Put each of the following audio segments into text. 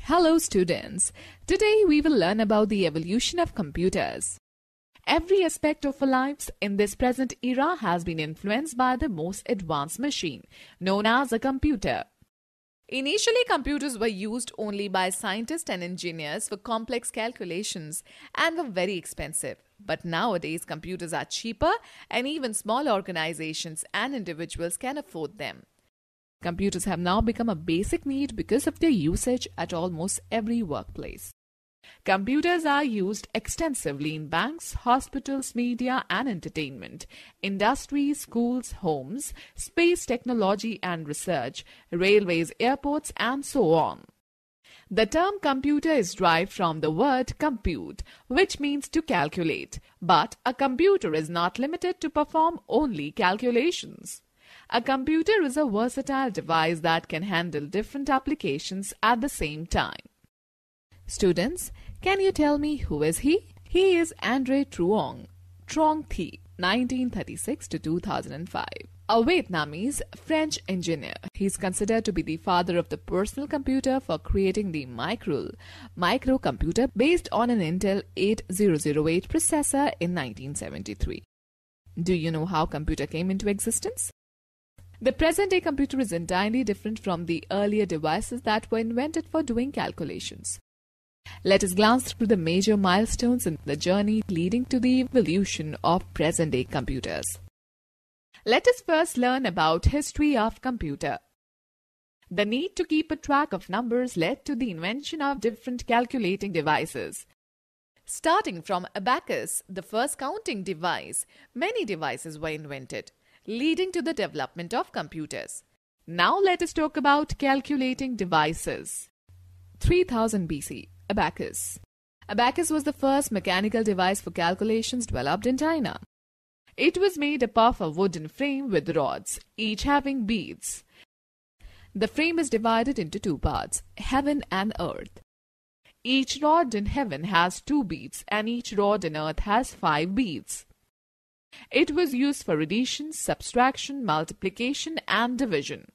Hello students, today we will learn about the evolution of computers. Every aspect of our lives in this present era has been influenced by the most advanced machine, known as a computer. Initially, computers were used only by scientists and engineers for complex calculations and were very expensive. But nowadays, computers are cheaper and even small organizations and individuals can afford them. Computers have now become a basic need because of their usage at almost every workplace. Computers are used extensively in banks, hospitals, media and entertainment, industries, schools, homes, space technology and research, railways, airports and so on. The term computer is derived from the word compute, which means to calculate, but a computer is not limited to perform only calculations. A computer is a versatile device that can handle different applications at the same time. Students, can you tell me who is he? He is Andre Truong Thi, 1936 to 2005. A Vietnamese French engineer. He is considered to be the father of the personal computer for creating the microcomputer based on an Intel 8008 processor in 1973. Do you know how computer came into existence? The present-day computer is entirely different from the earlier devices that were invented for doing calculations. Let us glance through the major milestones in the journey leading to the evolution of present-day computers. Let us first learn about history of computer. The need to keep a track of numbers led to the invention of different calculating devices. Starting from abacus, the first counting device, many devices were invented, leading to the development of computers. Now let us talk about calculating devices. 3000 BC, abacus. Abacus was the first mechanical device for calculations developed in China. It was made up of a wooden frame with rods, each having beads. The frame is divided into two parts, heaven and earth. Each rod in heaven has 2 beads and each rod in earth has 5 beads. It was used for addition, subtraction, multiplication and division.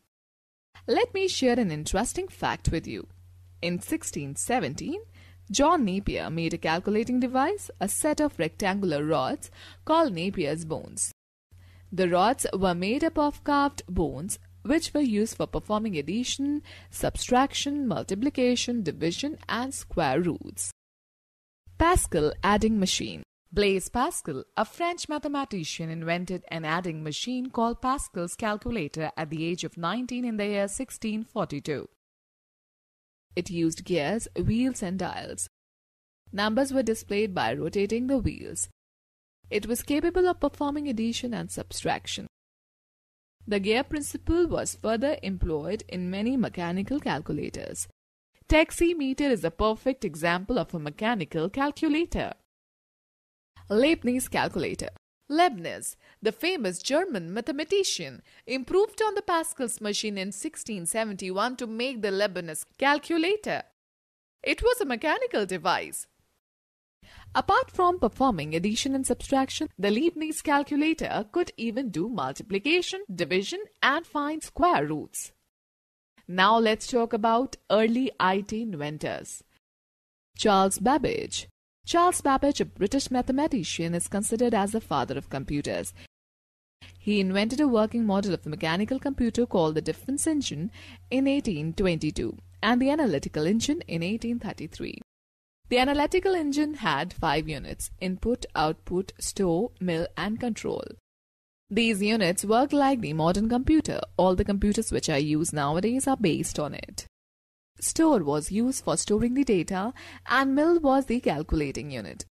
Let me share an interesting fact with you. In 1617, John Napier made a calculating device, a set of rectangular rods called Napier's bones. The rods were made up of carved bones which were used for performing addition, subtraction, multiplication, division and square roots. Pascal adding machine. Blaise Pascal, a French mathematician, invented an adding machine called Pascal's calculator at the age of 19 in the year 1642. It used gears, wheels and dials. Numbers were displayed by rotating the wheels. It was capable of performing addition and subtraction. The gear principle was further employed in many mechanical calculators. Taximeter is a perfect example of a mechanical calculator. Leibniz calculator. Leibniz, the famous German mathematician, improved on the Pascal's machine in 1671 to make the Leibniz calculator. It was a mechanical device. Apart from performing addition and subtraction, the Leibniz calculator could even do multiplication, division and find square roots. Now let's talk about early IT inventors. Charles Babbage. Charles Babbage, a British mathematician, is considered as the father of computers. He invented a working model of the mechanical computer called the difference engine in 1822 and the analytical engine in 1833. The analytical engine had 5 units: input, output, store, mill and control. These units work like the modern computer. All the computers which are used nowadays are based on it. Store was used for storing the data and mill was the calculating unit.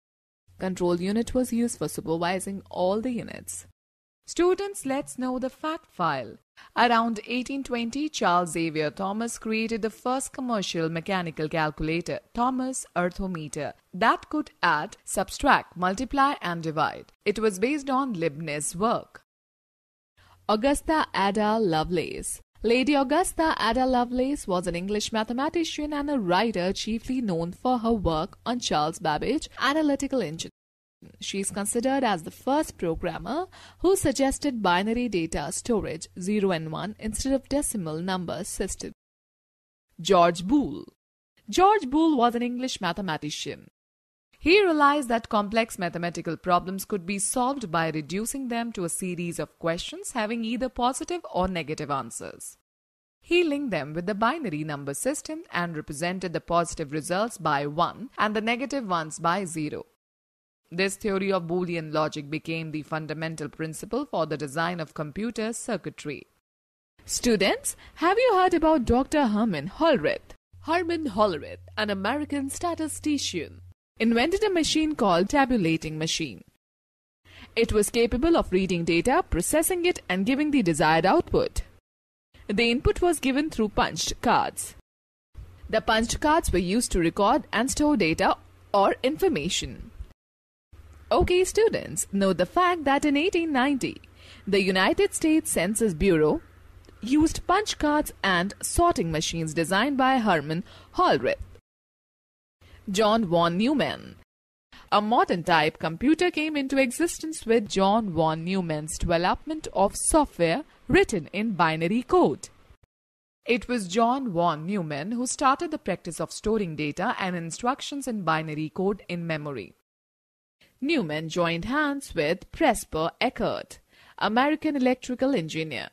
Control unit was used for supervising all the units. Students, let's know the fact file. Around 1820, Charles Xavier Thomas created the first commercial mechanical calculator, Thomas Arithmeter, that could add, subtract, multiply and divide. It was based on Leibniz's work. Augusta Ada Lovelace. Lady Augusta Ada Lovelace was an English mathematician and a writer chiefly known for her work on Charles Babbage analytical engine. She is considered as the first programmer who suggested binary data storage 0 and 1 instead of decimal number system. George Boole. George Boole was an English mathematician. He realized that complex mathematical problems could be solved by reducing them to a series of questions having either positive or negative answers. He linked them with the binary number system and represented the positive results by 1 and the negative ones by 0. This theory of Boolean logic became the fundamental principle for the design of computer circuitry. Students, have you heard about Dr. Herman Hollerith? Herman Hollerith, an American statistician, invented a machine called tabulating machine. It was capable of reading data, processing it, and giving the desired output. The input was given through punched cards. The punched cards were used to record and store data or information. Okay, students, note the fact that in 1890, the United States Census Bureau used punch cards and sorting machines designed by Herman Hollerith. John von Neumann. A modern type computer came into existence with John von Neumann's development of software written in binary code. It was John von Neumann who started the practice of storing data and instructions in binary code in memory. Neumann joined hands with Presper Eckert, American electrical engineer,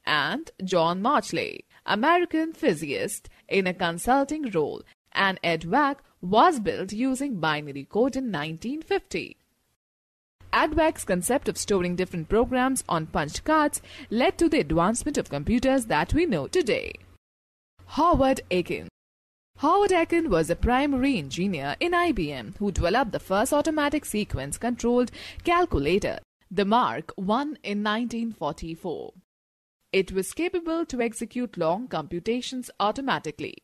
and John Marchley, American physicist, in a consulting role, and EDVAC was built using binary code in 1950. EDVAC's concept of storing different programs on punched cards led to the advancement of computers that we know today. Howard Aiken. Howard Aiken was a primary engineer in IBM who developed the first automatic sequence-controlled calculator, the Mark I, in 1944. It was capable to execute long computations automatically.